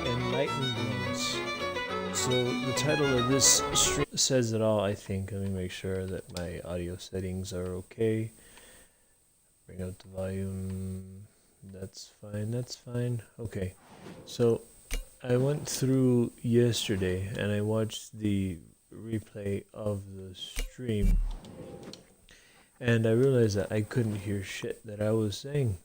Enlightened Ones. So the title of this stream says it all, I think. Let me make sure that my audio settings are okay. Bring up the volume. That's fine, that's fine. Okay. So I went through yesterday and I watched the replay of the stream, and I realized that I couldn't hear shit that I was saying.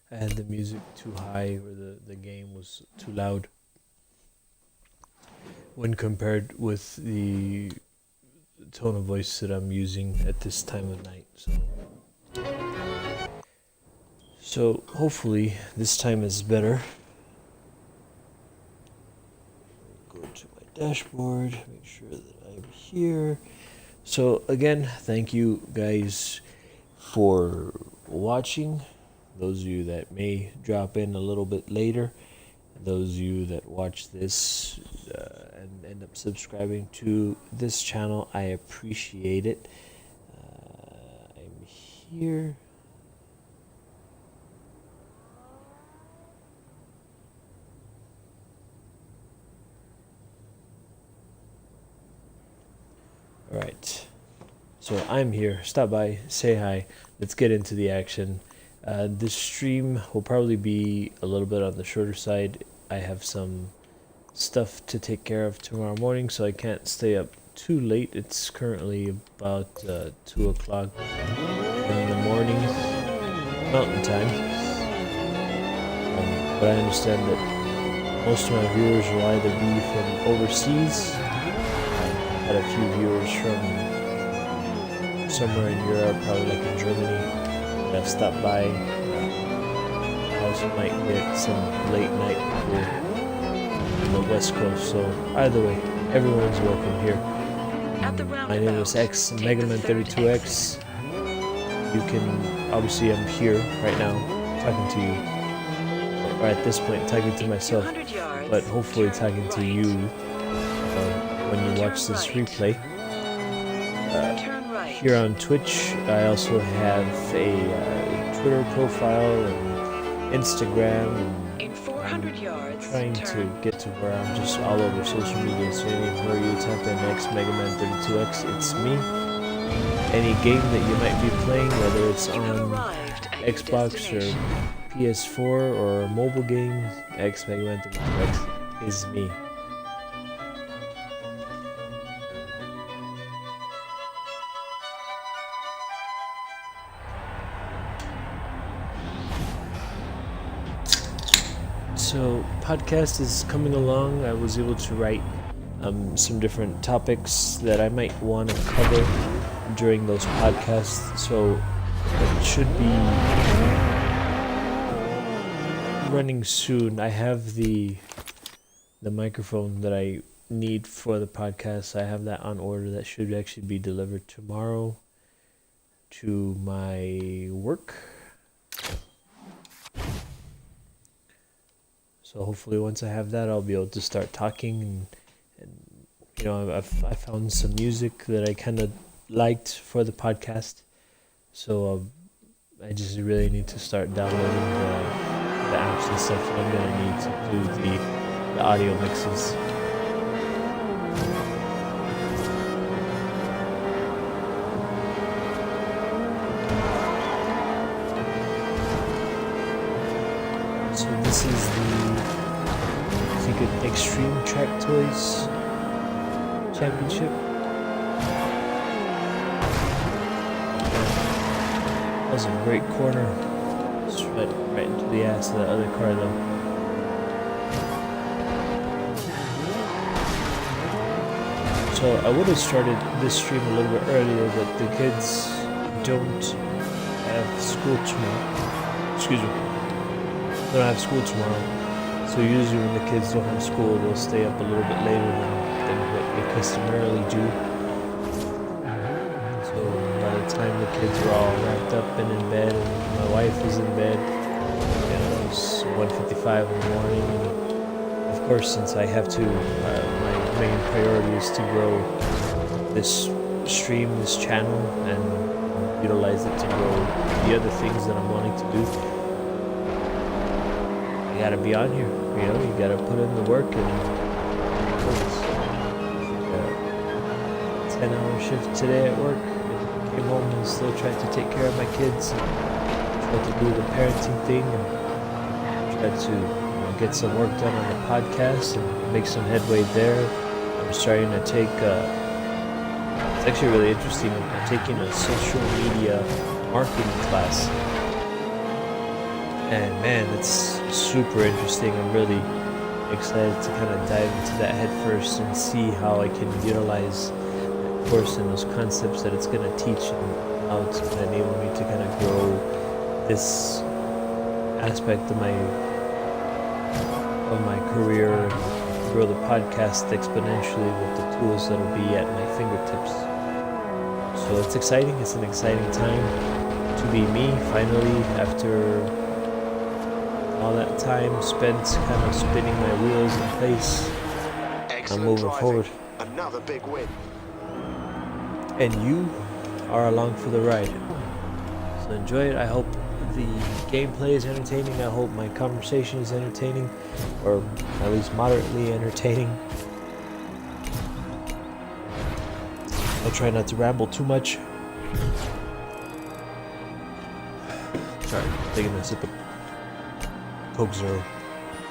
I had the music too high, or the game was too loud when compared with the tone of voice that I'm using at this time of night. So hopefully this time is better. Go to my dashboard, make sure that I'm here. So again, thank you guys for watching. Those of you that may drop in a little bit later, those of you that watch this and end up subscribing to this channel, I appreciate it. I'm here. Alright, so I'm here. Stop by, say hi, let's get into the action. This stream will probably be a little bit on the shorter side. I have some stuff to take care of tomorrow morning, so I can't stay up too late. It's currently about 2 o'clock in the morning, mountain time. But I understand that most of my viewers will either be from overseas. I had a few viewers from somewhere in Europe, probably like in Germany. I've stopped by. I also might get some late night people on the West Coast. So either way, everyone's welcome here. My name is X, Megaman32X. You can, obviously I'm here right now talking to you, or at this point talking to myself, but hopefully talking to you when you watch this replay. Here on Twitch, I also have a Twitter profile and Instagram, and I'm trying to get to where I'm just all over social media. So anywhere you type in X Megaman32X, it's me. Any game that you might be playing, whether it's on Xbox or PS4 or a mobile game, X Megaman32X is me. So podcast is coming along. I was able to write some different topics that I might want to cover during those podcasts. So it should be running soon. I have the microphone that I need for the podcast. I have that on order. That should actually be delivered tomorrow to my work. So hopefully once I have that, I'll be able to start talking, and you know, I found some music that I kind of liked for the podcast. So I just really need to start downloading the apps and stuff that I'm gonna need to do the audio mixes. So this is I think an Extreme Track Toys Championship. That was a great corner. Just right into the ass of the other car though. So I would have started this stream a little bit earlier, but the kids don't have school tomorrow. Excuse me. They don't have school tomorrow. So usually when the kids don't have school, they'll stay up a little bit later than what they customarily do. So by the time the kids were all wrapped up and in bed, and my wife was in bed, it was 1:55 in the morning. And of course, since I have to, my main priority is to grow this stream, this channel, and utilize it to grow the other things that I'm wanting to do. gotta be on here. You know, you gotta put in the work, and it's a 10-hour shift today at work. And came home and still tried to take care of my kids, and tried to do the parenting thing, and tried to get some work done on the podcast and make some headway there. I'm starting to take. It's actually really interesting. I'm taking a social media marketing class. And man, it's super interesting. I'm really excited to kind of dive into that head first and see how I can utilize that course and those concepts that it's going to teach, and how it's going to enable me to kind of grow this aspect of my career, and grow the podcast exponentially with the tools that will be at my fingertips. So it's exciting. It's an exciting time to be me finally, after all that time spent kind of spinning my wheels in place. I'm moving forward. Another big win. And you are along for the ride. So enjoy it. I hope the gameplay is entertaining. I hope my conversation is entertaining, or at least moderately entertaining. I'll try not to ramble too much. Sorry, taking a sip of Coke Zero,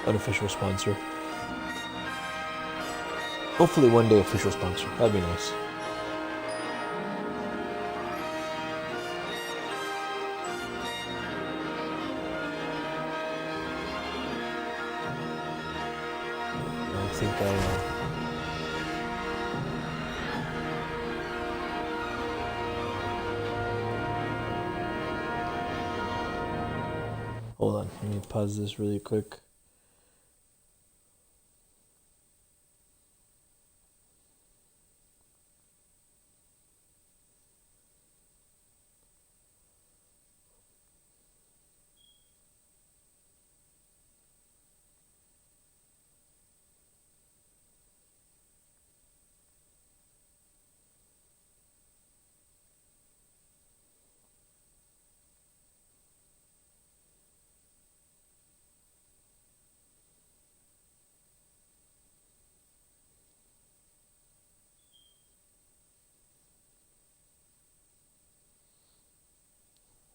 unofficial sponsor. Hopefully one day official sponsor. That'd be nice. I think hold on, let me pause this really quick.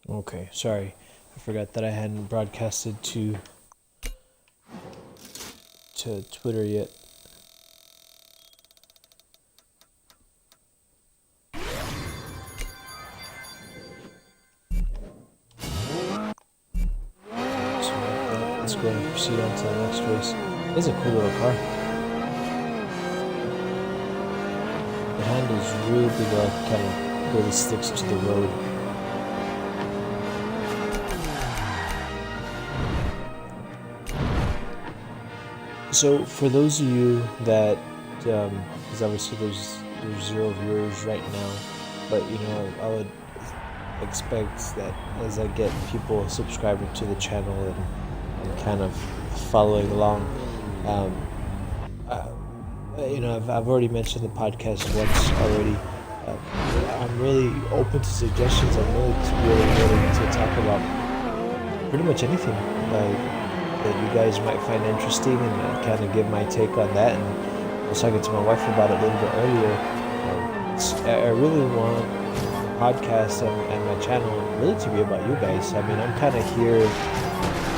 Okay, sorry. I forgot that I hadn't broadcasted to Twitter yet. Let's go and proceed on to the next race. It's a cool little car. The handles really well, kind of really sticks to the road. So for those of you that, because obviously there's 0 viewers right now, but you know, I would expect that as I get people subscribing to the channel and kind of following along, you know, I've already mentioned the podcast once already. I'm really open to suggestions. I'm really willing to talk about pretty much anything that you guys might find interesting, and kind of give my take on that. And I was talking to my wife about it a little bit earlier. I really want the podcast and my channel really to be about you guys. I mean, I'm kind of here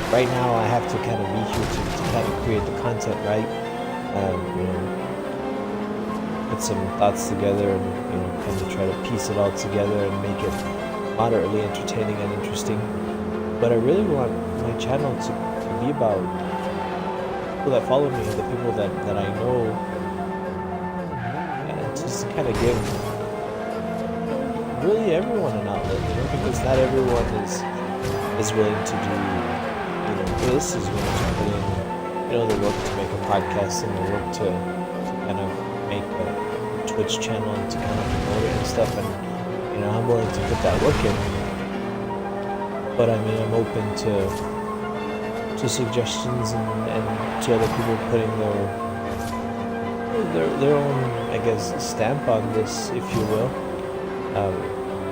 right now. I have to kind of be here to kind of create the content, right? You know, put some thoughts together, and you know, kind of try to piece it all together and make it moderately entertaining and interesting. But I really want my channel to be about people that follow me, the people that I know, and just kind of give really everyone an outlet, you know, because not everyone is willing to do, you know, this, is willing to put in, you know, the work to make a podcast and the work to kind of make a Twitch channel and to kind of promote it and stuff. And you know, I'm willing to put that work in, but I mean, I'm open to suggestions and to other people putting their own, I guess, stamp on this, if you will.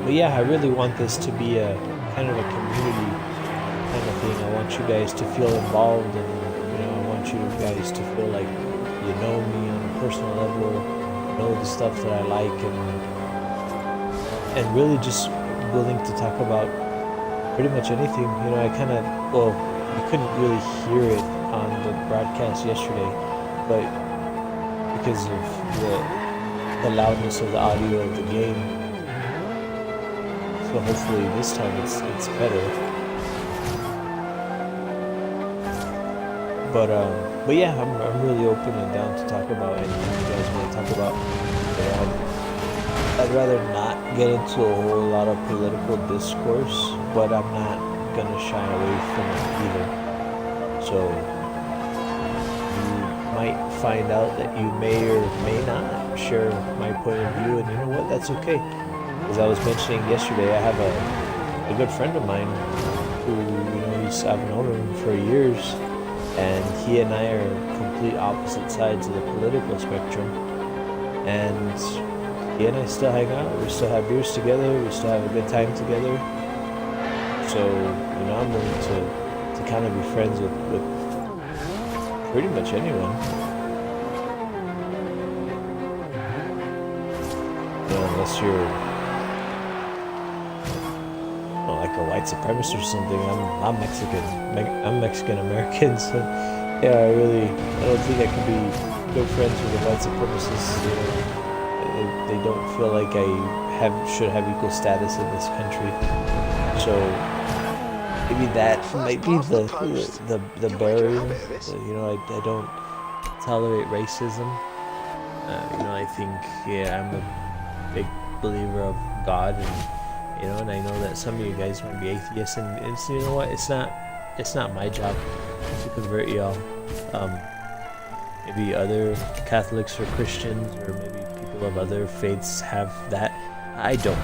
But yeah, I really want this to be a kind of a community kind of thing. I want you guys to feel involved, and I want you guys to feel like you know me on a personal level, know the stuff that I like, and really just willing to talk about pretty much anything. I kind of, well, you couldn't really hear it on the broadcast yesterday, but because of the loudness of the audio of the game. So hopefully this time it's better. But yeah, I'm really open and down to talk about anything you guys want to talk about. I'd rather not get into a whole lot of political discourse, but I'm not gonna shy away from it either. So you might find out that you may or may not share my point of view, and you know what? That's okay. As I was mentioning yesterday, I have a good friend of mine who, I've known him for years, and he and I are complete opposite sides of the political spectrum, and he and I still hang out. We still have beers together. We still have a good time together. So, I'm willing to kind of be friends with pretty much anyone. Unless you're like a white supremacist or something. I'm Mexican. I'm Mexican American, so yeah, I don't think I can be good friends with a white supremacist. They don't feel like I should have equal status in this country. So maybe that might be the barrier. I don't tolerate racism. I think I'm a big believer of God, and I know that some of you guys might be atheists, and it's, you know what? It's not my job to convert y'all. Maybe other Catholics or Christians or maybe people of other faiths have that. I don't.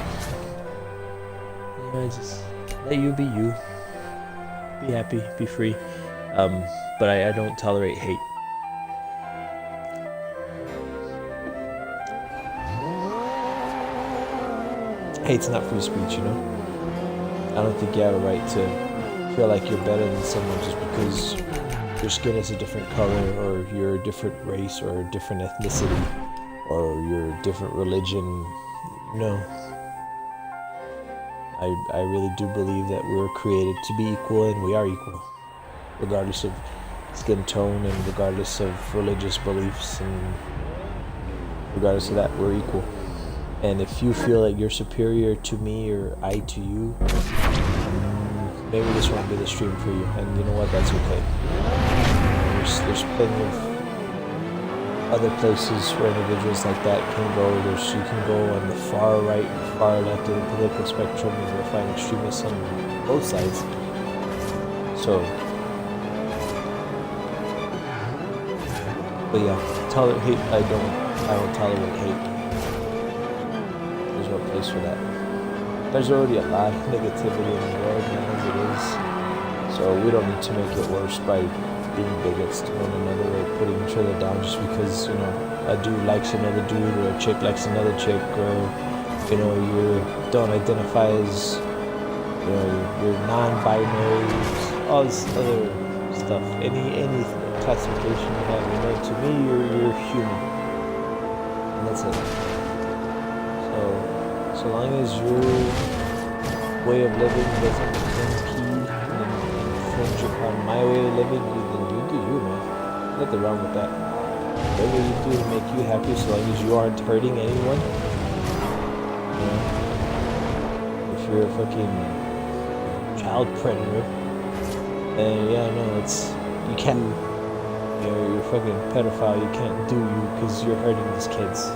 Just let you be you. Be happy, be free. But I don't tolerate hate. Hate's not free speech, I don't think you have a right to feel like you're better than someone just because your skin is a different color, or you're a different race, or a different ethnicity, or you're a different religion. No. I really do believe that we're created to be equal, and we are equal, regardless of skin tone and regardless of religious beliefs, and regardless of that, we're equal. And if you feel like you're superior to me or I to you, maybe this won't be the stream for you, and you know what, that's okay. There's plenty of other places where individuals like that can go. You can go on the far right, far left of the political spectrum, and you'll find extremists on both sides. So, but yeah, tolerate hate. I don't tolerate hate. There's no place for that. There's already a lot of negativity in the world now as it is, so we don't need to make it worse by being bigots to one another or putting each other down just because a dude likes another dude or a chick likes another chick, or you don't identify as you're non-binary, all this other stuff. Any classification you have, to me you're human, and that's it. So long as your way of living doesn't impede and infringe upon my way of living, then you do you, man. Nothing wrong with that. Whatever you do to make you happy, so long as you aren't hurting anyone. If you're a fucking child predator, then you can't. You're a fucking pedophile. You can't do you because you're hurting these kids.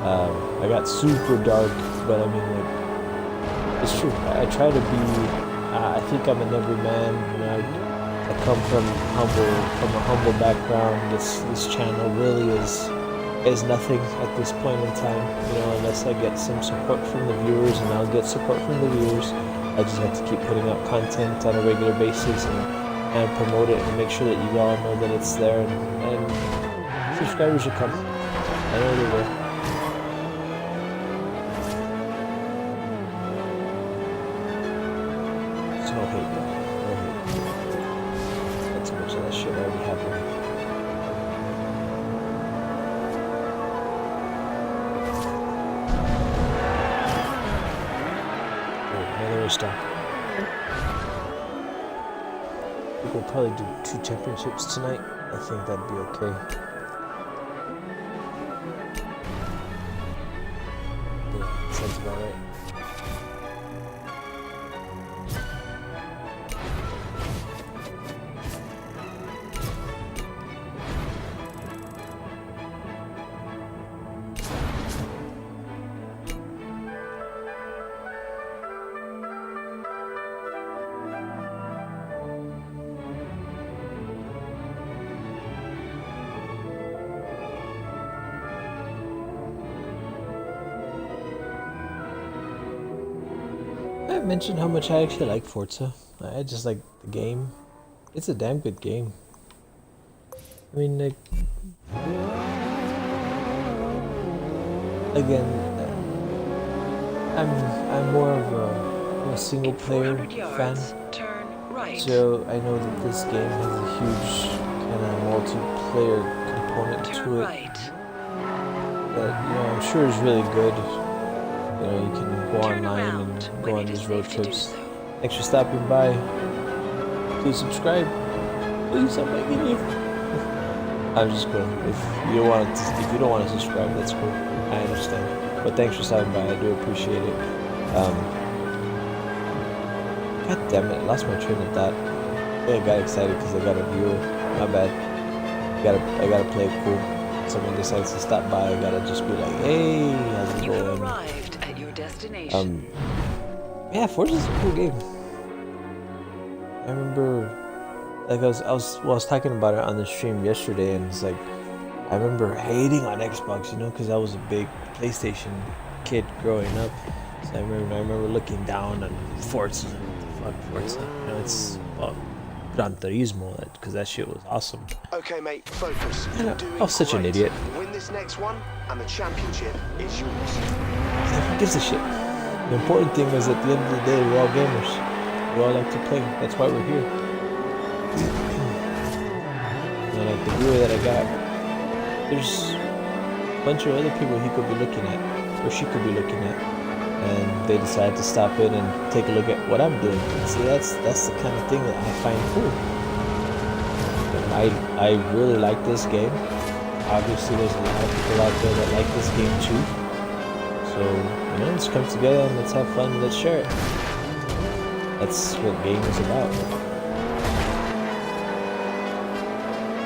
I got super dark, but it's true. I try to be. I think I'm an everyman. I come from a humble background. This channel really is nothing at this point in time. Unless I get some support from the viewers, and I'll get support from the viewers. I just have to keep putting up content on a regular basis and promote it and make sure that you all know that it's there, and subscribers will come. I know they will. No hate, bro. too much of that shit already happened. Another stop. We'll probably do 2 championships tonight. I think that'd be okay. Yeah, sounds about right. I mentioned how much I actually like Forza. I just like the game. It's a damn good game. I mean, like, again, I'm more of a single player fan. So I know that this game has a huge kind of multiplayer component to it. That, you know, I'm sure is really good. You know, you can go online and go on these road trips. Thanks for stopping by. Please subscribe. Please, I'm begging you. I'm just kidding. If you don't want to subscribe, that's cool. I understand. But thanks for stopping by. I do appreciate it. God damn it! I lost my train of thought. I got excited because I got a viewer. My bad. I gotta play it cool. Someone decides to stop by. I gotta just be like, hey, how's it going? Destination. Yeah, Forza's a cool game. I remember, like I was talking about it on the stream yesterday, and it's like, I remember hating on Xbox, you know, because I was a big PlayStation kid growing up. So I remember looking down on Forza. Fuck Forza, you know, it's Gran Turismo, because that shit was awesome. Okay, mate, focus. I was such an idiot. Win this next one, and the championship is yours. Who gives a shit? The important thing is, at the end of the day, we're all gamers. We all like to play. That's why we're here. And like the viewer that I got, there's a bunch of other people he could be looking at, or she could be looking at, and they decide to stop in and take a look at what I'm doing. And see, that's the kind of thing that I find cool. And I really like this game. Obviously, there's a lot of people out there that like this game too. So, you know, let's come together and let's have fun, let's share it. That's what game is about.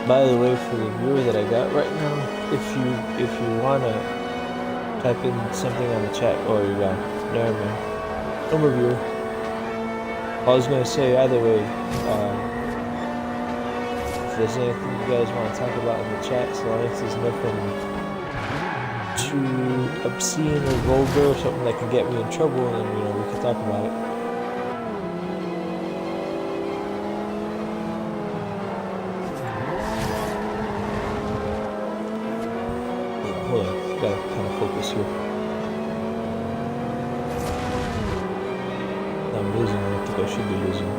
By the way, for the viewer that I got right now, if you wanna type in something on the chat, or you got never mind. No more viewer. I was gonna say either way, if there's anything you guys want to talk about in the chat, so long as there's nothing too obscene or vulgar or something that can get me in trouble, and then, you know, we can talk about it. Hold on, gotta kind of focus here. I'm losing. I think I should be losing.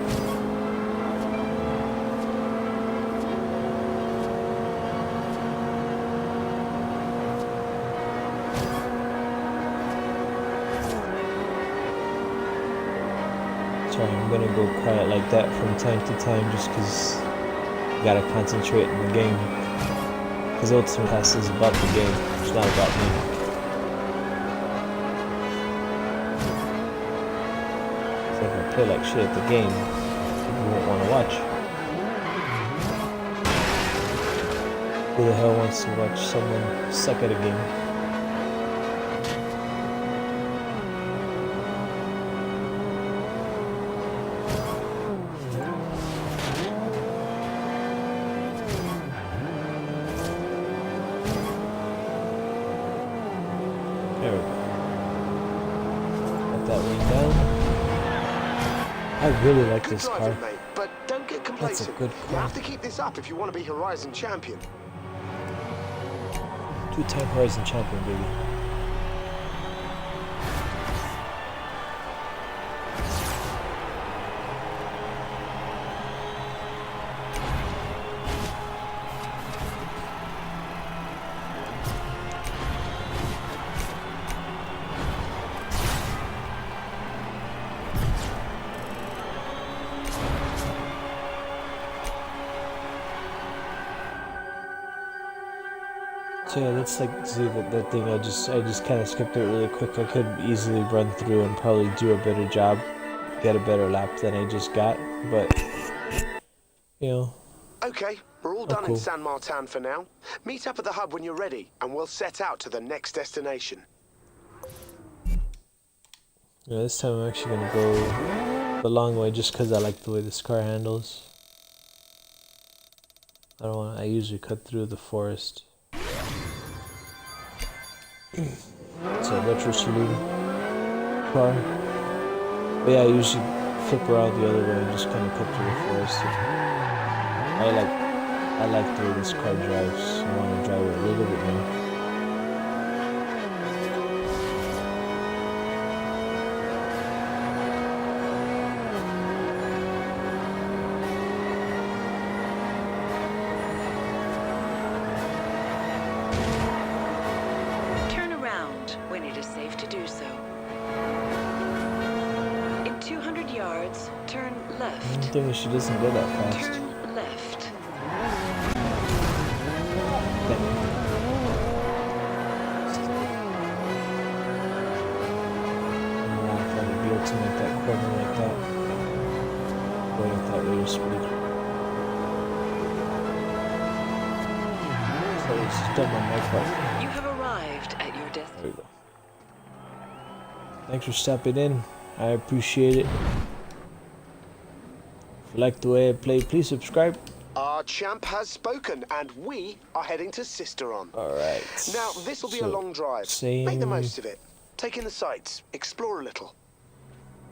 Sorry, I'm gonna go quiet like that from time to time just because I gotta concentrate in the game. Because Ultimate Pass is about the game, it's not about me. So if I play like shit at the game, people won't want to watch. Who the hell wants to watch someone suck at a game? There we go. Let that rain down. I really like this car. Mate, but don't get complacent. That's a good car. You have to keep this up if you want to be Horizon champion. Two-time Horizon champion, baby. So yeah, that's like, see that thing. I just kind of skipped it really quick. I could easily run through and probably do a better job, get a better lap than I just got. But you know, Okay, we're all done in San Martin for now. Meet up at the hub when you're ready, and we'll set out to the next destination. yeah, this time I'm actually gonna go the long way just because I like the way this car handles. I don't want. I usually cut through the forest. It's a retro saloon car. But yeah, I usually flip around the other way and just kind of cut through the forest. I like the way this car drives. I want to drive it a little bit more. Turn around when it is safe to do so. In 200 yards, turn I left. don't think she doesn't go that fast. Turn left. I thought I'd be able to make that corner like that. Going at that rate of speed. So it's done my mic up. You have arrived at your There we destination. go. Thanks for stopping in. I appreciate it. If you like the way I play, please subscribe. Our champ has spoken, and we are heading to Sisteron. Alright. Now, this will be a So, long drive. same- Make the most of it. Take in the sights, explore a little.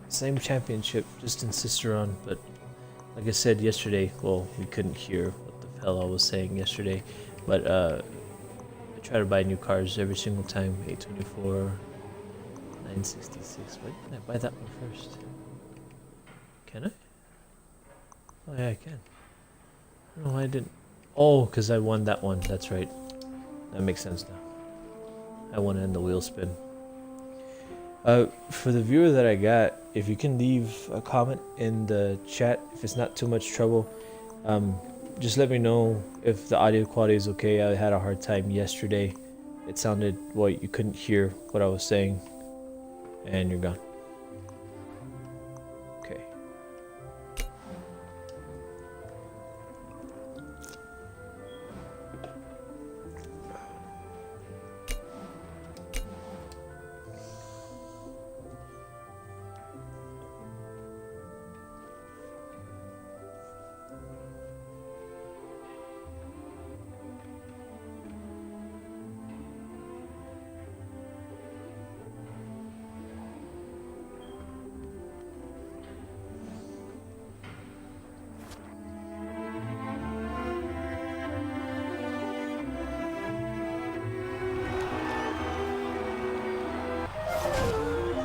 Same championship, just in Sisteron, but like I said yesterday, well, we couldn't hear what the hell I was saying yesterday, but I try to buy new cars every single time. 824, 966. Why didn't I buy that one first? Can I? Oh yeah, I can. I don't know why I didn't. Oh, because I won that one. That's right. That makes sense now. I won in the wheel spin. For the viewer that I got, if you can leave a comment in the chat, if it's not too much trouble, just let me know if the audio quality is okay. I had a hard time yesterday. It sounded, well, you couldn't hear what I was saying, and you're gone. Okay.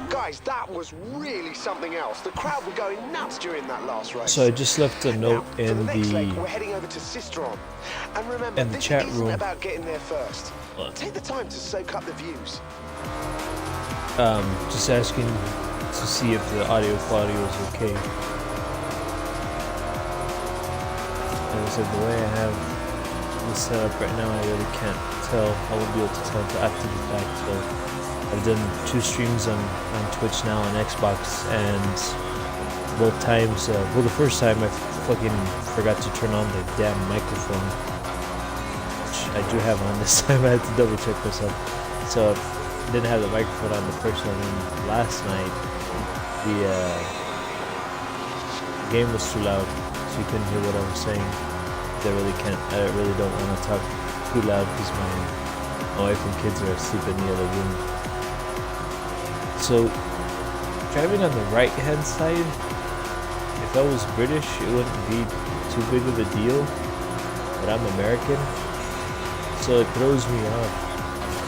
Guys, that was really something else. The crowd were going nuts during that last race. So I just left a note Now, for in the next leg, we're the heading over to Sisteron. And remember, this chat isn't room. about getting there first. Look. Take the time to soak up the views. just asking to see if the audio quality was okay. Like I said, the way I have this set up right now, I really can't tell. I won't be able to tell until after the fact. So I've done 2 streams on Twitch now on Xbox, and both times, well, the first time I fucking forgot to turn on the damn microphone, which I do have on this time. I had to double check myself. So I didn't have the microphone on the first one, and last night the game was too loud, so you couldn't hear what I was saying. I really don't want to talk too loud because my wife and kids are asleep in the other room. So driving on the right hand side, if I was British, it wouldn't be too big of a deal, but I'm American, so it throws me off.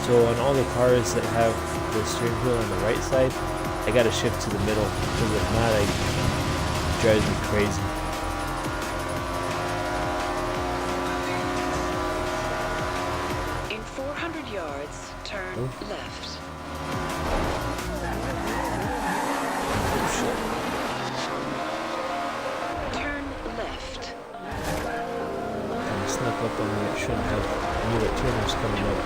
So on all the cars that have the steering wheel on the right side, I gotta shift to the middle, because if not, it drives me crazy. In 400 yards, turn left. Turn left. snuck up on me. I shouldn't have. I knew that turn was coming up.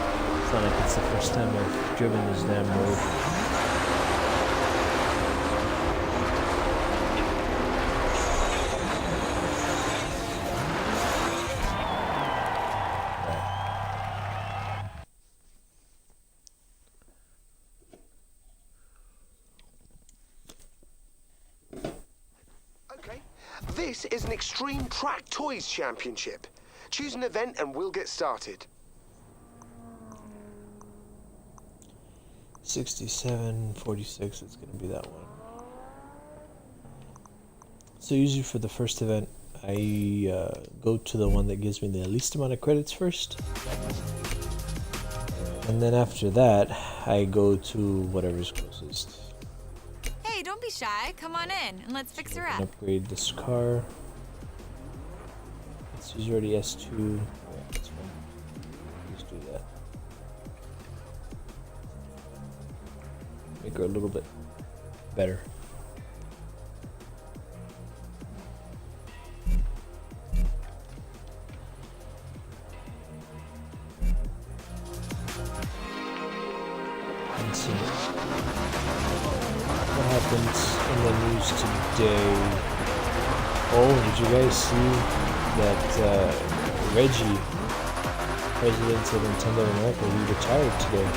It's not like it's the first time I've driven this damn road. Okay, this is an Extreme Track Toys Championship. Choose an event and we'll get started. 6746, it's gonna be that one. So usually for the first event, I go to the one that gives me the least amount of credits first. And then after that, I go to whatever's closest. Hey, don't be shy. Come on in and let's fix her up. Upgrade this car. She's already S2. Yeah, that's fine. Let's do that. Make her a little bit better. Let's see. What happened in the news today? Oh, did you guys see that Reggie, president of Nintendo America, he retired today?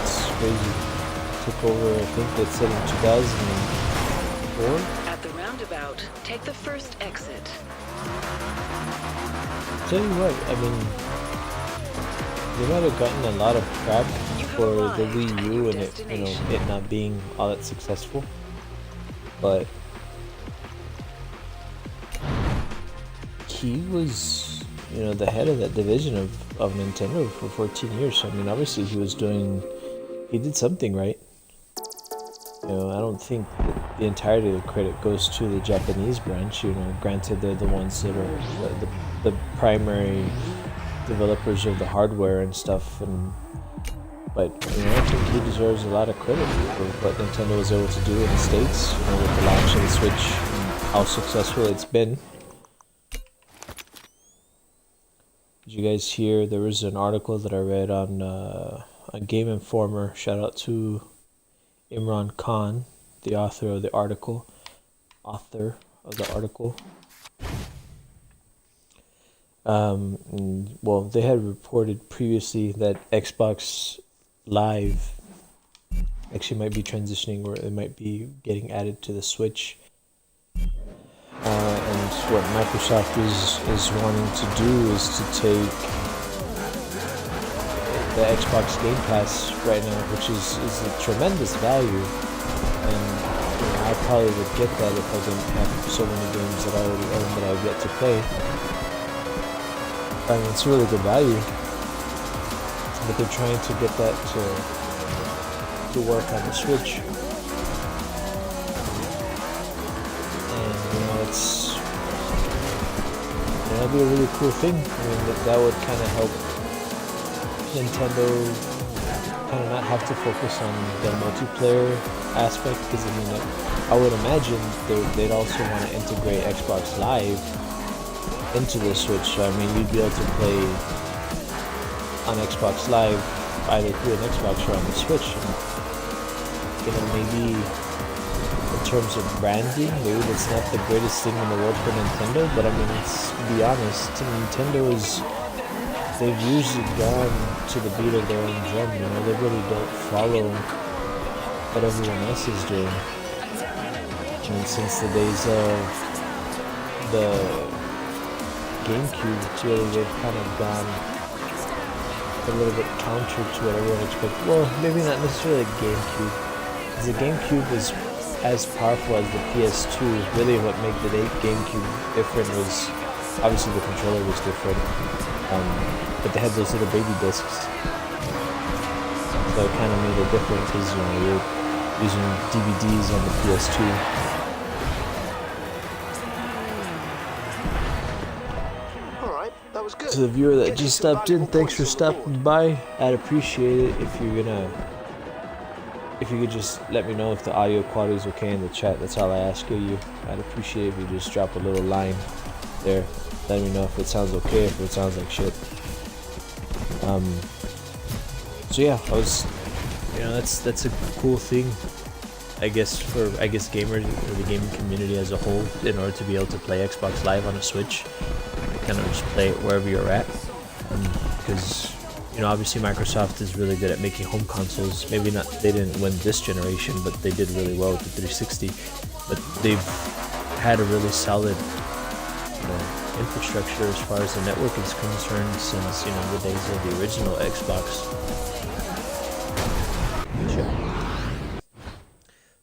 It's crazy. Took over, I think they said in 2004? At the roundabout, take the first exit. Tell you what, I mean, they might have gotten a lot of crap for the Wii U and it, you know, it not being all that successful, but he was, you know, the head of that division of Nintendo for 14 years. So, I mean, obviously he did something right. You know, I don't think that the entirety of the credit goes to the Japanese branch. You know, granted they're the ones that are the primary developers of the hardware and stuff, but you know, I think he deserves a lot of credit for what Nintendo was able to do in the States, you know, with the launch of the Switch and how successful it's been. Did you guys hear? There was an article that I read on Game Informer. Shout out to Imran Khan, the author of the article. Well, they had reported previously that Xbox Live actually might be transitioning, or it might be getting added to the Switch. And what Microsoft is wanting to do is to take the Xbox Game Pass right now, which is a tremendous value, and you know, I probably would get that if I didn't have so many games that I already own that I've yet to play. I mean, it's a really good value, but they're trying to get that to work on the Switch. And you know, that'd be a really cool thing. I mean, that would kind of help Nintendo kind of not have to focus on the multiplayer aspect, because I mean, I would imagine they'd also want to integrate Xbox Live into the Switch. So I mean, you'd be able to play on Xbox Live either through an Xbox or on the Switch. And, you know, maybe in terms of branding, maybe that's not the greatest thing in the world for Nintendo, but I mean, let's be honest, they've usually gone to the beat of their own drum. You know, they really don't follow what everyone else is doing. I mean, since the days of the GameCube, really, they've kind of gone a little bit counter to what everyone expected. Well, maybe not necessarily GameCube, because the GameCube was as powerful as the PS2. Really, what made the GameCube different was obviously the controller was different, but they had those little baby discs, so it kind of made it different because, you know, you're using DVDs on the PS2. To the viewer that just stopped in, thanks for stopping by. I'd appreciate it if you could just let me know if the audio quality is okay in the chat. That's all I ask of you. I'd appreciate if you just drop a little line. there. Let me know if it sounds okay, if it sounds like shit. So yeah, I was, that's a cool thing, I guess, for gamers or the gaming community as a whole, in order to be able to play Xbox Live on a Switch, kind of just play it wherever you're at, because obviously Microsoft is really good at making home consoles. Maybe not, they didn't win this generation, but they did really well with the 360. But they've had a really solid infrastructure as far as the network is concerned since the days of the original Xbox.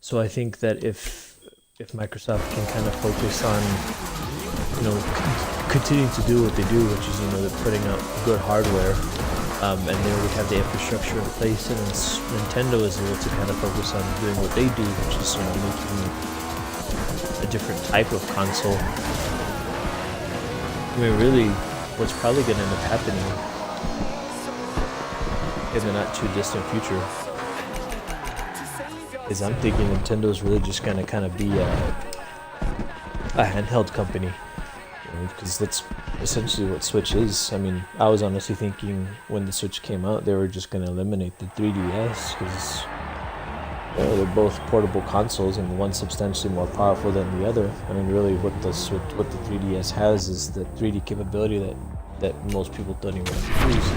So I think that if Microsoft can kind of focus on continuing to do what they do, which is they're putting out good hardware, and they already have the infrastructure in place, and Nintendo is able to kind of focus on doing what they do, which is making a different type of console. I mean, really, what's probably going to end up happening in the not too distant future is, I'm thinking Nintendo's really just going to kind of be a handheld company, because that's essentially what Switch is. I mean, I was honestly thinking when the Switch came out, they were just going to eliminate the 3DS, because they're both portable consoles, and one's substantially more powerful than the other. I mean, really, what the 3DS has is the 3D capability that most people don't even use,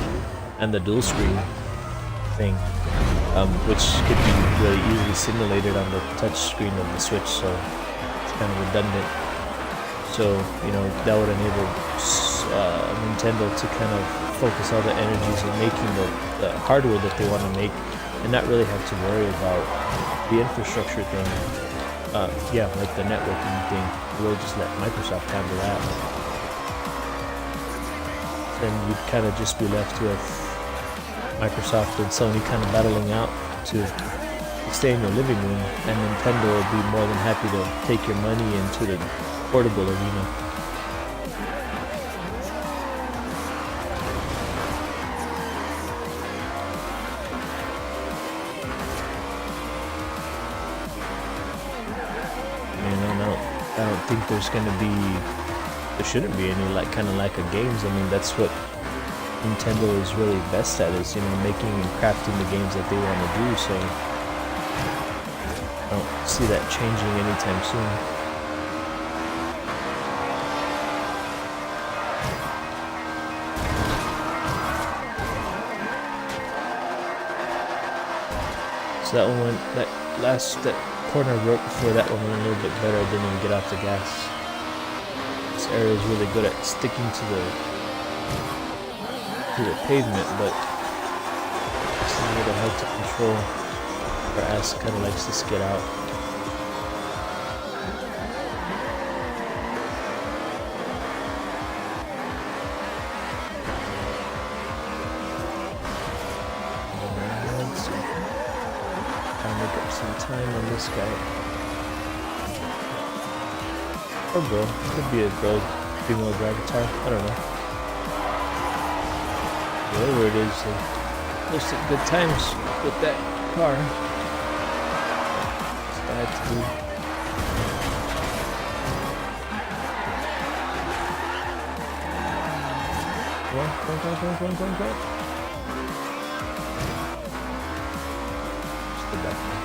and the dual screen thing, which could be really easily simulated on the touch screen of the Switch, so it's kind of redundant. So that would enable Nintendo to kind of focus all the energies in making the hardware that they want to make, and not really have to worry about the infrastructure thing. Like the networking thing. Really just let Microsoft handle that. Then you'd kind of just be left with Microsoft and Sony kind of battling out to stay in your living room, and Nintendo will be more than happy to take your money into the portable arena. I don't think there shouldn't be any kind of lack of games. I mean, that's what Nintendo is really best at, is making and crafting the games that they want to do. So I don't see that changing anytime soon. So that corner rope before that one went a little bit better. I didn't even get off the gas. This area is really good at sticking to the pavement, but it's a little hard to control. Our ass kind of likes to skid out. Time on this guy. Or girl. Could be a girl, female avatar. I don't know. Whatever it is, they posted good times with that car. That's what I had to do. Go on. Just the back one.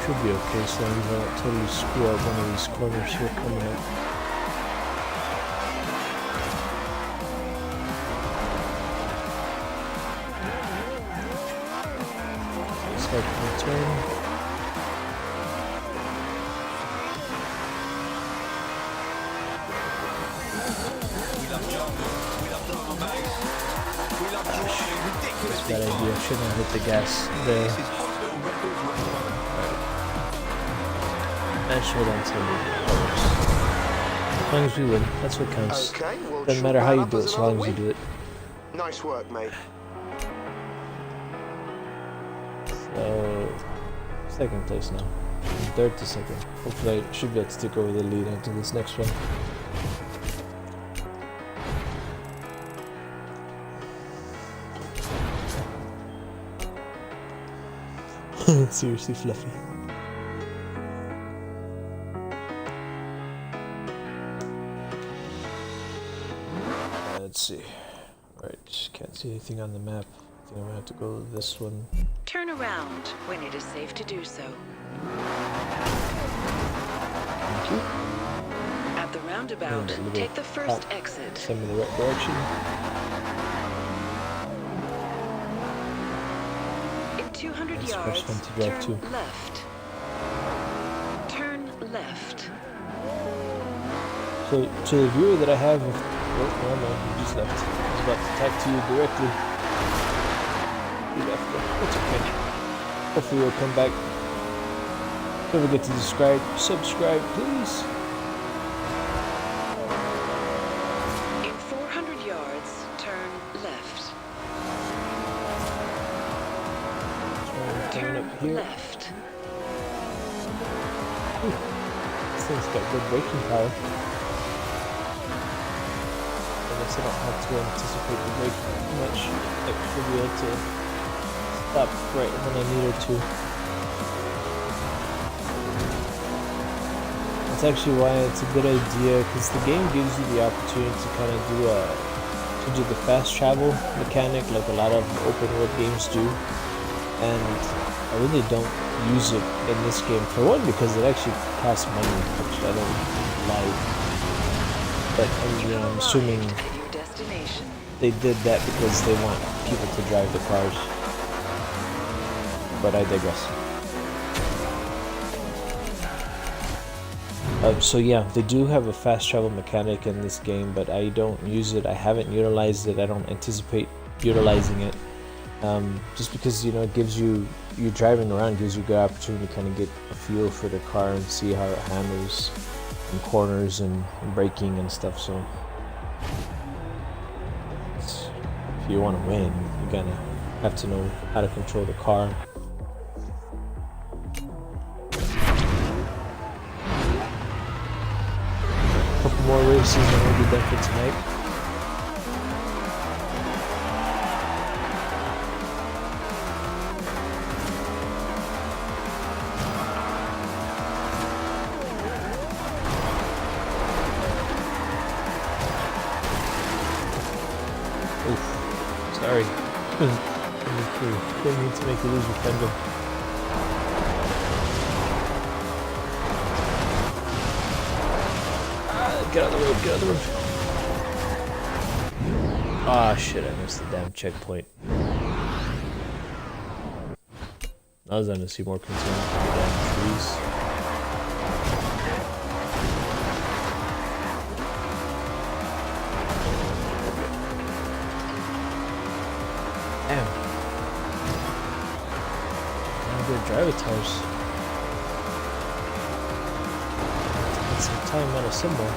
Should be okay, so long as I don't totally screw up one of these corners here coming up. Start the turn. That's a bad idea. I shouldn't have hit the gas there. And hold on to the colors. As long as we win, that's what counts. Okay, well, doesn't matter how you do it, so long as you do it. Nice work, mate. So, second place now. From third to second. Hopefully I should be able to stick over the lead into this next one. Seriously fluffy. let's see. Alright, can't see anything on the map. I think I'm gonna have to go to this one. Turn around when it is safe to do so. Thank you. At the roundabout, take the first exit. Send me the right direction. In 200 That's yards, first one to drive turn to. left. Turn left. So, to the viewer that I have of... Oh, no, you just left. I was about to talk to you directly. You left. That's okay. Hopefully you'll come back. Don't forget to subscribe, please. In 400 yards, turn left. Coming Turn up here. left. This thing's got good braking power. I guess I don't have to anticipate the braking too much. I should be able to stop right when I need her to. That's actually why it's a good idea, because the game gives you the opportunity to kind of do the fast travel mechanic like a lot of open world games do. And I really don't use it in this game, for one, because it actually costs money, which I don't like. But I'm assuming they did that because they want people to drive the cars. But I digress. So yeah, they do have a fast travel mechanic in this game, but I don't use it. I haven't utilized it. I don't anticipate utilizing it. Just because, you know, it gives you, you're driving around, gives you a good opportunity to kind of get a feel for the car and see how it handles in corners and braking and stuff. So if you want to win, you're gonna have to know how to control the car. A couple more races and we'll be done for tonight. Sorry. Didn't mean to make you lose your fender. Get on the road, get on the road. Ah, shit, I missed the damn checkpoint. I was honestly more concerned with the damn trees. Damn. I'm good driver tires. Get some time out of somewhere.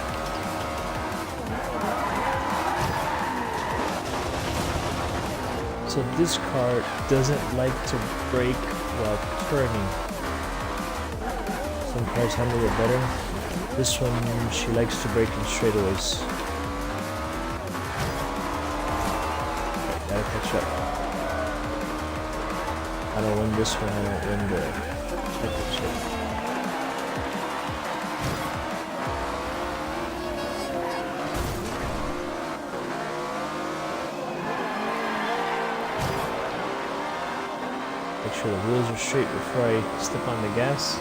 So this car doesn't like to brake while turning. Some cars handle it better. This one, she likes to brake in straightaways. Right, gotta catch up. I don't win this one, I don't win the championship. Make sure the wheels are straight before I step on the gas.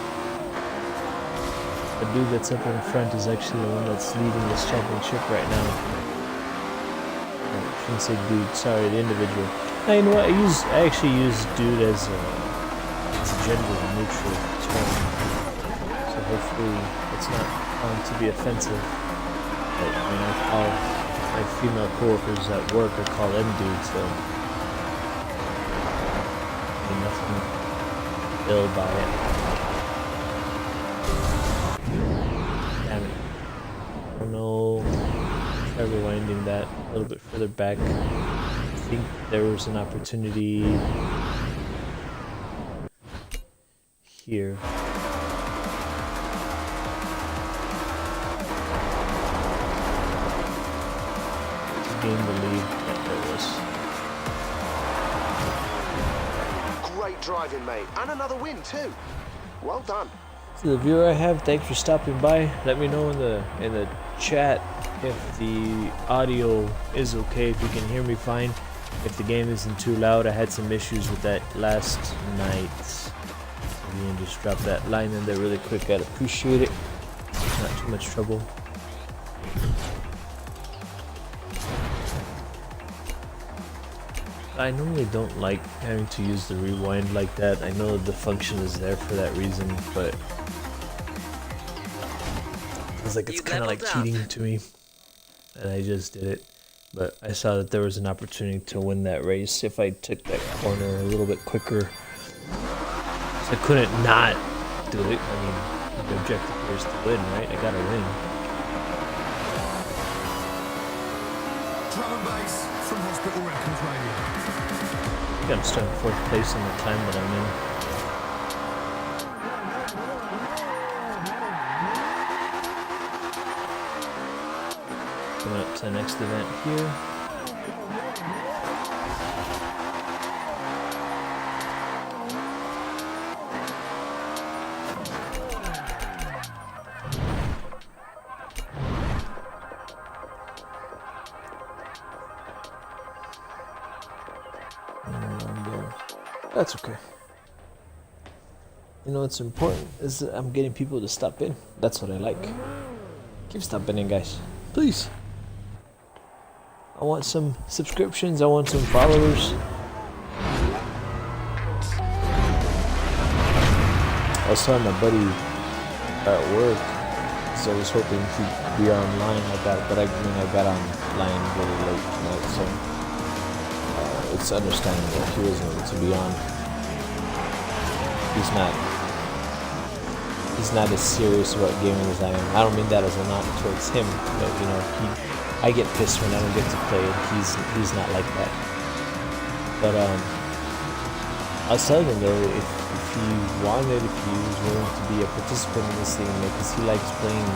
The dude that's up in front is actually the one that's leading this championship right now. I shouldn't say dude, sorry, the individual. Now, you know what, I actually use dude as a gender neutral term. So hopefully it's not found to be offensive. But I mean, I call my female coworkers at work, I call them dudes, so nothing ill by it. Damn it. I don't know. Try rewinding that a little bit further back. I think there was an opportunity here. To gain the lead. Yeah, there it was. Great driving, mate. And another win, too. Well done. To the viewer I have, thanks for stopping by. Let me know in the chat if the audio is okay, if you can hear me fine, if the game isn't too loud. I had some issues with that last night. So if you can just drop that line in there really quick, I'd appreciate it. It's not too much trouble. I normally don't like having to use the rewind like that. I know the function is there for that reason, but it's like it's kind of like cheating to me, and I just did it. But I saw that there was an opportunity to win that race if I took that corner a little bit quicker. So I couldn't not do it. I mean, the objective here is to win, right? I gotta win. Drum and bass from Hospital Records Radio. I think I'm still in 4th place in the climb that I'm in. Coming up to the next event here. That's okay. You know what's important is that I'm getting people to stop in. That's what I like. Keep stopping in, guys. Please. I want some subscriptions. I want some followers. I was telling my buddy at work, so I was hoping he'd be online. I got online really late tonight, so it's understandable he wasn't able to be on. He's not as serious about gaming as I am. I don't mean that as a knock towards him, but you know, I get pissed when I don't get to play, and he's not like that. But I was telling him though, if he was willing to be a participant in this thing, because he likes playing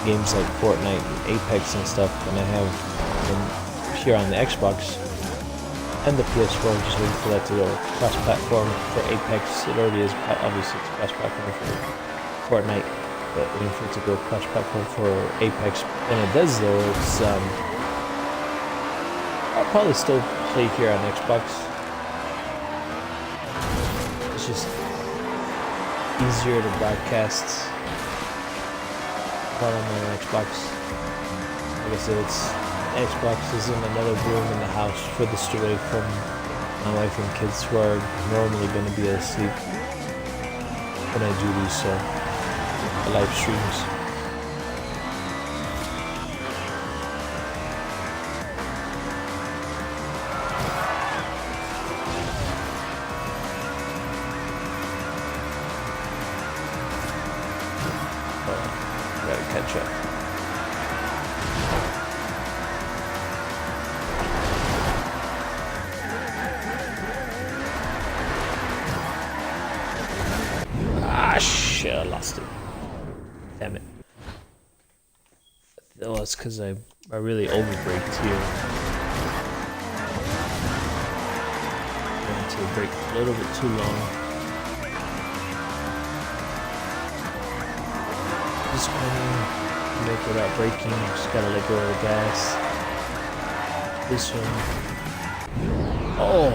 games like Fortnite and Apex and stuff, and I have them here on the Xbox and the PS4. I'm just waiting for that to go cross-platform for Apex. It already is, obviously it's cross-platform for Fortnite, but waiting for it to go cross-platform for Apex. When it does though, it's I'll probably still play here on Xbox. It's just easier to broadcast while I'm on an Xbox. Like I said, Xbox is in another room in the house furthest away from my wife and kids, who are normally going to be asleep when I do these live streams. Gotta catch up. Shit, I lost it. Damn it. Well, it's because I really overbraked here. Went to brake a little bit too long. Just gonna make without braking. Just gotta let go of the gas. This one. Oh!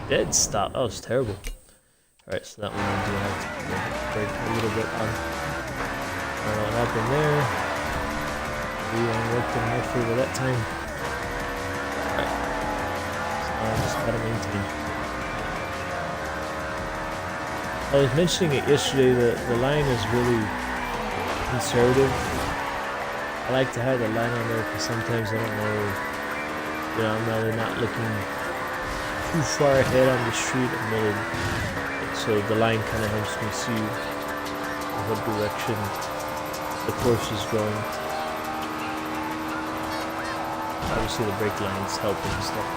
Dead stop. That was terrible. Alright, so that one I do have to brake a little bit on. I don't know what happened there. We worked in my favor that time. Alright. So I just gotta maintain. I was mentioning it yesterday, the line is really conservative. I like to have the line on there because sometimes I don't know, you know, I'm really not looking too far ahead on the street. I'm really, so the line kind of helps me see what direction the course is going. Obviously the brake lines help and stuff.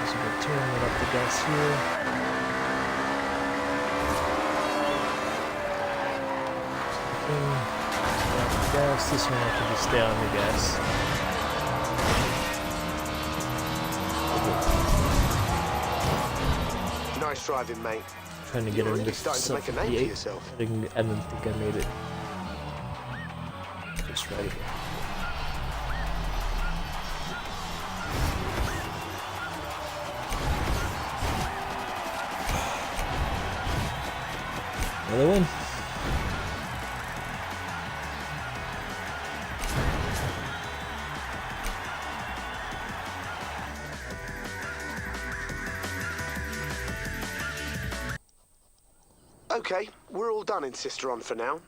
So we're turning up the gas here. Gas. This one I can just stay on the gas. Nice driving, mate. Trying to get You're him really to starting to make a name for 58. yourself. I didn't think I made it. Just right again. Another win. Okay, we're all done in Sisteron for now.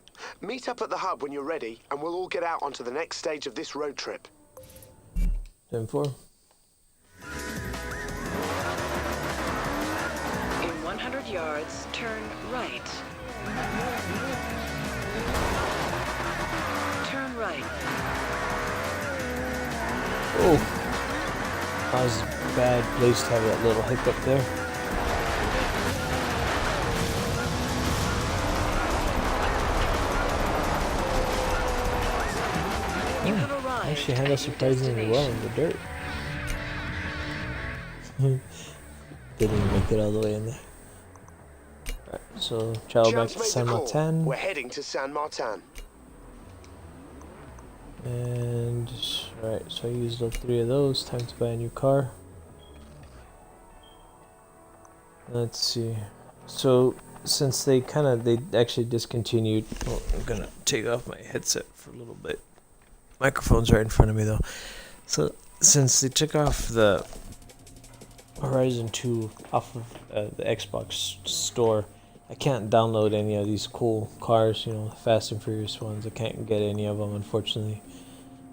Meet up at the hub when you're ready, and we'll all get out onto the next stage of this road trip. 10-4. In 100 yards, turn right. Turn right. Oh, that was a bad place to have that little hiccup there. You have arrived. Actually handled at your surprisingly well in the dirt. Didn't even make it all the way in there. Alright, so travel back Chance to made San the call. Martin. We're heading to San Martin. And right, so I used all 3 of those. Time to buy a new car. Let's see. So since they actually discontinued. Well, I'm gonna take off my headset for a little bit. Microphone's right in front of me though. So since they took off the Horizon 2 off of the Xbox store, I can't download any of these cool cars, you know, Fast and Furious ones. I can't get any of them, unfortunately.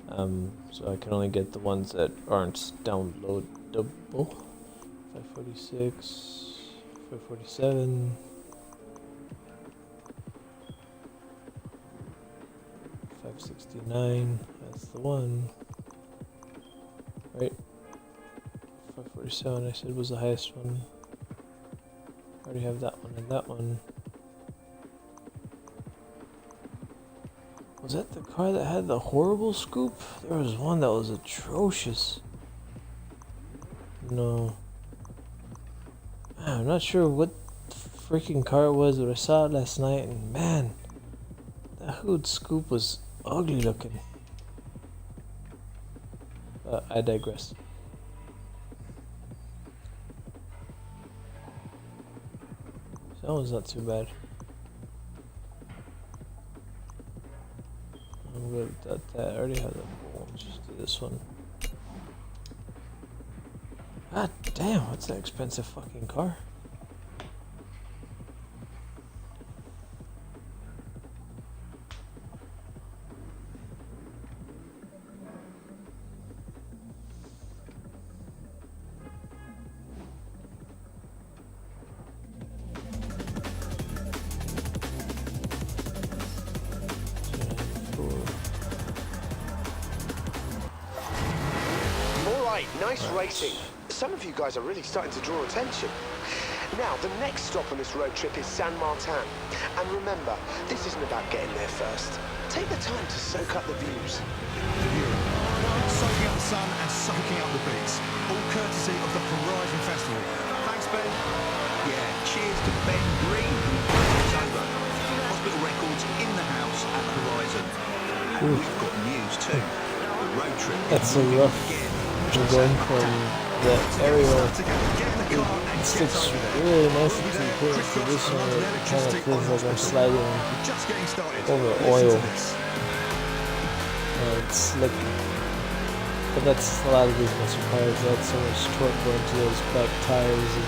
So I can only get the ones that aren't downloadable. 546, 547. 569, that's the one. Right? 547 I said was the highest one. I already have that one and that one. Was that the car that had the horrible scoop? There was one that was atrocious. No. I'm not sure what freaking car it was, but I saw it last night and man, that hood scoop was ugly looking. I digress. That one's not too bad. I'm good with that. I already have that. Let's just do this one. God damn, what's that expensive fucking car? Nice racing. Some of you guys are really starting to draw attention. Now, the next stop on this road trip is San Martin. And remember, this isn't about getting there first. Take the time to soak up the views. Soaking up the sun and soaking up the beats. All courtesy of the Horizon Festival. Thanks, Ben. Yeah, cheers to Ben Green. It's over. Hospital Records in the house at Horizon. And we've got news too. The road trip. That's so rough. We're going from the aerial. It's really nice to put into this one. It kind of feels like I'm sliding over oil. It's slicky. But that's a lot of these muscle cars. That's so much torque going to those back tires. And,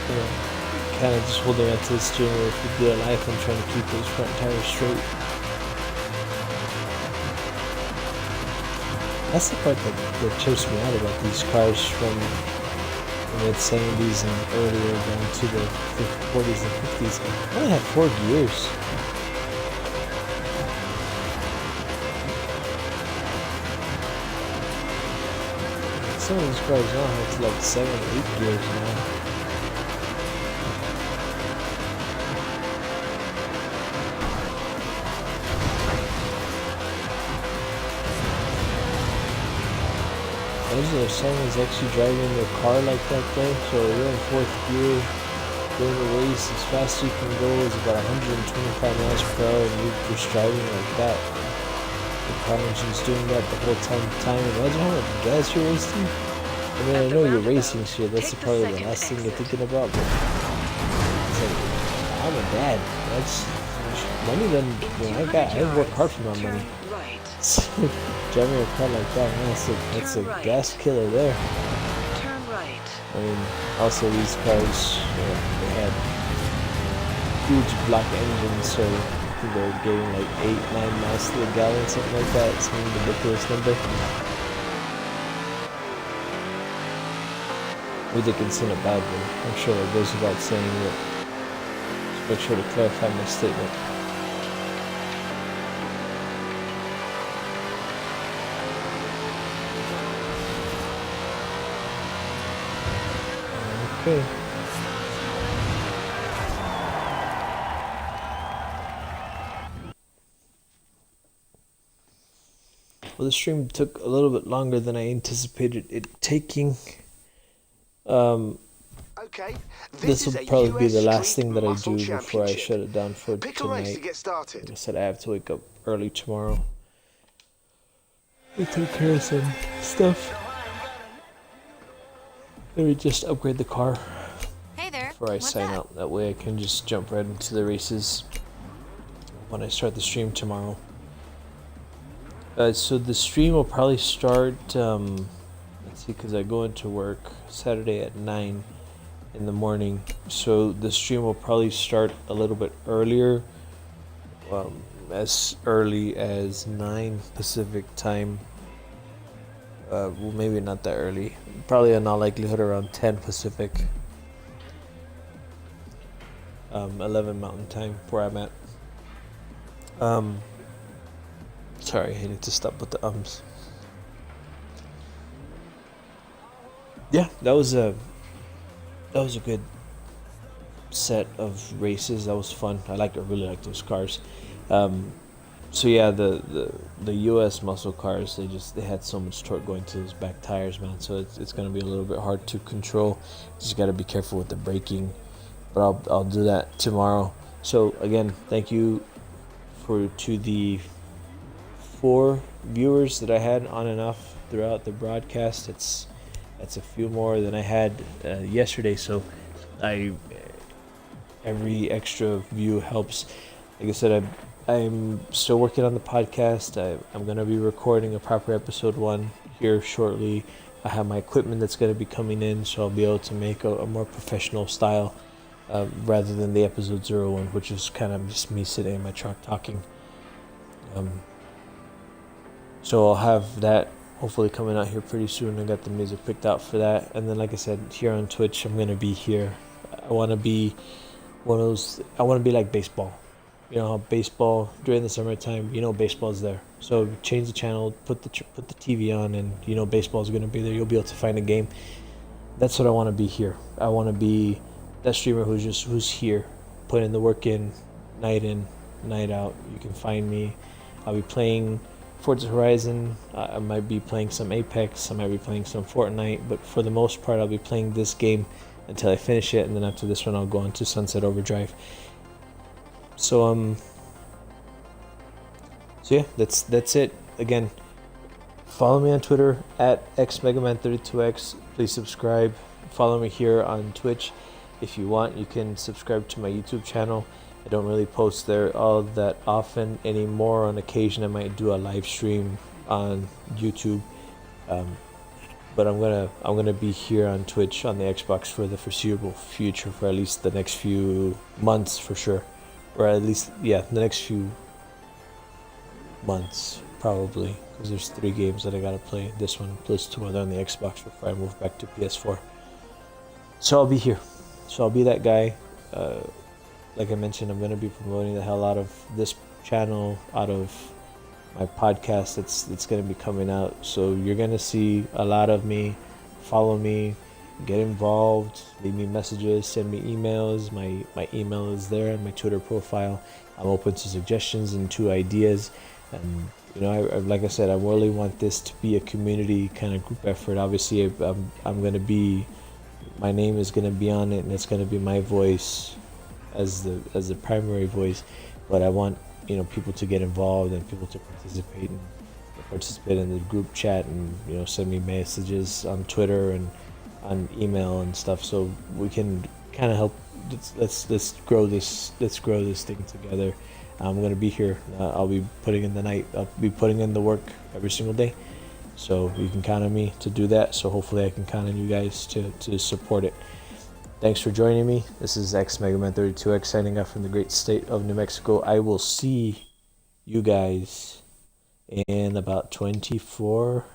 you know, kind of just holding onto the steering wheel for dear life and trying to keep those front tires straight. That's the part that trips me out about these cars from the mid-70s and earlier down to the 40s and 50s. They only had 4 gears. Some of these cars now have like 7 or 8 gears now. imagine if someone's actually driving their car like that though. So you're in fourth gear, doing the race as fast as you can go is about 125 miles per hour, and you're just driving like that. The car engine's doing that the whole time. Imagine how much gas you're wasting. I mean, I know you're racing shit. That's probably the last thing you're thinking about. But it's like, I'm a dad. That's money. Then I work hard for my money. Driving a car like that, man, that's a gas killer there. Turn right. I mean, also these cars, they had huge block engines, so I think they're getting like 8-9 miles to the gallon, something like that. Some ridiculous number. Or they can send it badly. I'm sure that goes without saying, but just make sure to clarify my statement. Okay. Well, the stream took a little bit longer than I anticipated it taking. Okay, This will probably be the last thing that I do before I Championship. shut it down for Pick a race to tonight. get started. Like I said, I have to wake up early tomorrow. We take care of some stuff. Maybe just upgrade the car Hey there. before I What's sign up? out. That way I can just jump right into the races when I start the stream tomorrow. So the stream will probably start, let's see, because I go into work Saturday at 9 in the morning. So the stream will probably start a little bit earlier, as early as 9 Pacific time. Well, maybe not that early. Probably in all likelihood around 10 Pacific. 11 Mountain Time, where I'm at. Sorry, I need to stop with the ums. Yeah, that was a good set of races. That was fun. I really like those cars. So yeah, the U.S. muscle cars, they had so much torque going to those back tires, man. So it's gonna be a little bit hard to control. Just gotta be careful with the braking. But I'll do that tomorrow. So again, thank you to the 4 viewers that I had on and off throughout the broadcast. That's a few more than I had yesterday. So every extra view helps. Like I said, I'm still working on the podcast. I'm gonna be recording a proper episode 1 here shortly. I have my equipment that's gonna be coming in, so I'll be able to make a more professional style. Rather than the episode 01, which is kind of just me sitting in my truck talking. So I'll have that hopefully coming out here pretty soon. I got the music picked out for that. And then, like I said, here on Twitch, I'm going to be here. I want to be one of those, I want to be like baseball. You know, baseball during the summertime, baseball's there. So change the channel, put the TV on, and baseball's going to be there. You'll be able to find a game. That's what I want to be here. I want to be that streamer who's here, putting the work in, night out. You can find me. I'll be playing Forza Horizon. I might be playing some Apex. I might be playing some Fortnite. But for the most part, I'll be playing this game until I finish it, and then after this one, I'll go on to Sunset Overdrive. So yeah, that's it. Again, follow me on Twitter at xmegaman32x. Please subscribe. Follow me here on Twitch. If you want, you can subscribe to my YouTube channel. I don't really post there all that often anymore. On occasion, I might do a live stream on YouTube, but I'm gonna be here on Twitch on the Xbox for the foreseeable future, for at least the next few months for sure, or at least the next few months probably, because there's 3 games that I gotta play. This one plus 2 other on the Xbox before I move back to PS4. So I'll be here. So I'll be that guy. Like I mentioned, I'm going to be promoting the hell out of this channel, out of my podcast that's going to be coming out. So you're going to see a lot of me. Follow me, get involved, leave me messages, send me emails. My email is there on my Twitter profile. I'm open to suggestions and to ideas. And you know, like I said, I really want this to be a community kind of group effort. Obviously, I'm going to be, my name is going to be on it, and it's going to be my voice as the primary voice. But I want, you know, people to get involved and people to participate in the group chat, and, you know, send me messages on Twitter and on email and stuff, so we can kind of help. Let's grow this thing together. I'm gonna be here. I'll be putting in the work every single day, so you can count on me to do that. So hopefully I can count on you guys to support it. Thanks for joining me. This is X Mega Man 32X signing off from the great state of New Mexico. I will see you guys in about 24